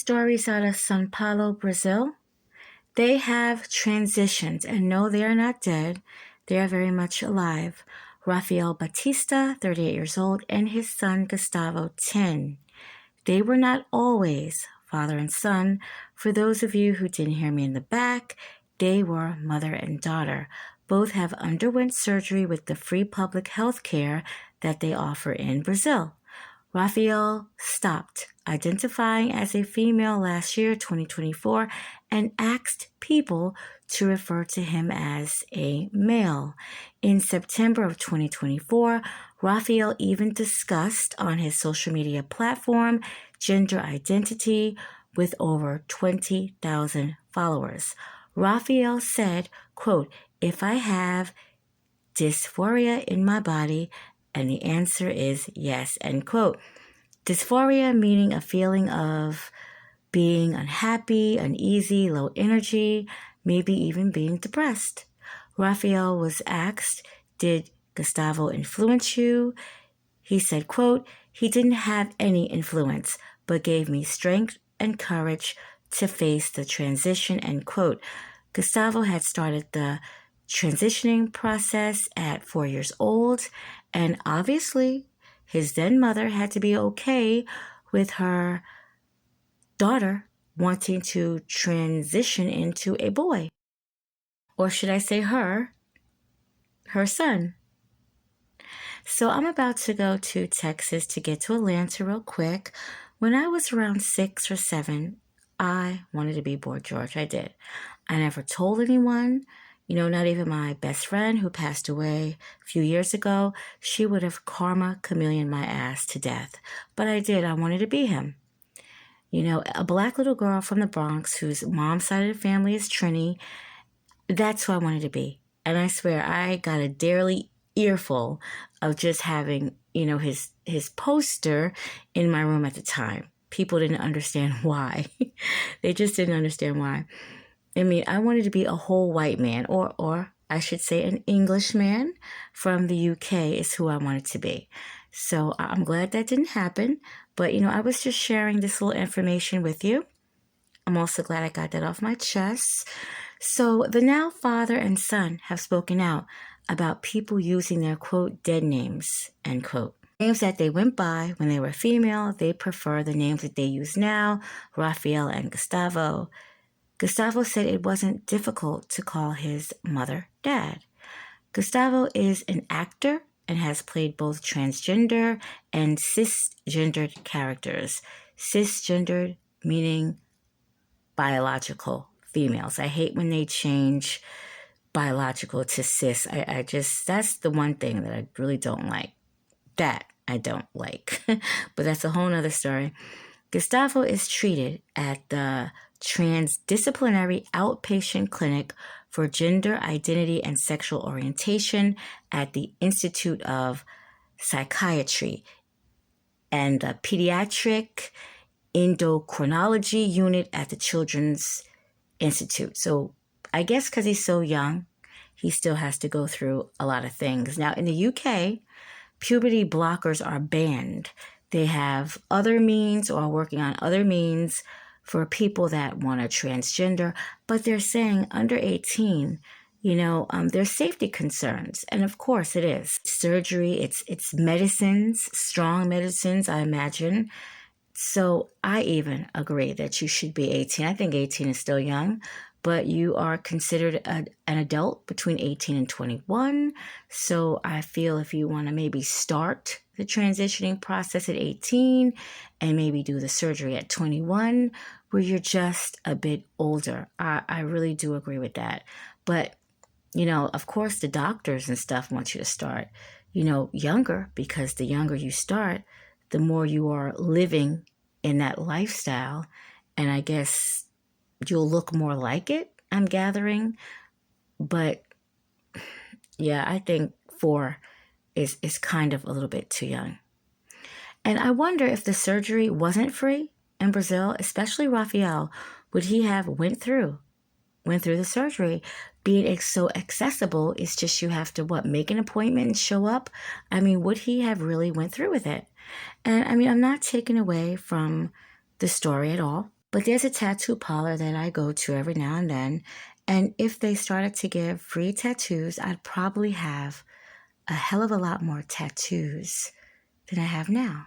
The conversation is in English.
stories out of Sao Paulo, Brazil. They have transitioned, and no, they are not dead. They are very much alive. Raphael Batista, 38 years old, and his son Gustavo, 10. They were not always father and son. For those of you who didn't hear me in the back, they were mother and daughter. Both have underwent surgery with the free public health care that they offer in Brazil. Raphael stopped identifying as a female last year, 2024, and asked people to refer to him as a male. In September of 2024, Raphael even discussed on his social media platform gender identity with over 20,000 followers. Raphael said, quote, "If I have dysphoria in my body," and the answer is yes, end quote. Dysphoria meaning a feeling of being unhappy, uneasy, low energy, maybe even being depressed. Raphael was asked, "Did Gustavo influence you?" He said, quote, "He didn't have any influence, but gave me strength and courage to face the transition," end quote. Gustavo had started the transitioning process at 4 years old, and obviously his then mother had to be okay with her daughter wanting to transition into a boy. Or should I say her son. So I'm about to go to Texas to get to Atlanta real quick. When I was around 6 or 7, I wanted to be Boy George. I did. I never told anyone, not even my best friend who passed away a few years ago. She would have karma chameleon my ass to death. But I did. I wanted to be him. A black little girl from the Bronx whose mom's side of the family is Trini. That's who I wanted to be. And I swear I got a daily earful of just having, his poster in my room at the time. People didn't understand why. They just didn't understand why. I mean, I wanted to be a whole white man, or I should say an Englishman from the UK is who I wanted to be. So I'm glad that didn't happen. But, I was just sharing this little information with you. I'm also glad I got that off my chest. So the now father and son have spoken out about people using their, quote, dead names, end quote. Names that they went by when they were female, they prefer the names that they use now, Raphael and Gustavo. Gustavo said it wasn't difficult to call his mother dad. Gustavo is an actor and has played both transgender and cisgendered characters. Cisgendered meaning biological females. I hate when they change biological to cis. That's the one thing that I really don't like. That I don't like. But that's a whole nother story. Gustavo is treated at the Transdisciplinary Outpatient Clinic for Gender Identity and Sexual Orientation at the Institute of Psychiatry and the Pediatric Endocrinology Unit at the Children's Institute. So I guess because he's so young, he still has to go through a lot of things. Now, in the UK, puberty blockers are banned. They have other means or are working on other means for people that want to transgender, but they're saying under 18, there's safety concerns. And of course it is. Surgery, it's medicines, strong medicines, I imagine. So I even agree that you should be 18. I think 18 is still young, but you are considered an adult between 18 and 21. So I feel if you want to maybe start the transitioning process at 18 and maybe do the surgery at 21, where you're just a bit older. I really do agree with that. But, of course, the doctors and stuff want you to start, younger, because the younger you start, the more you are living in that lifestyle. And I guess you'll look more like it, I'm gathering. But yeah, I think 4 is kind of a little bit too young. And I wonder if the surgery wasn't free in Brazil, especially Raphael, would he have went through the surgery? Being so accessible, it's just you have to, make an appointment and show up? I mean, would he have really went through with it? And I mean, I'm not taking away from the story at all. But there's a tattoo parlor that I go to every now and then. And if they started to give free tattoos, I'd probably have a hell of a lot more tattoos than I have now.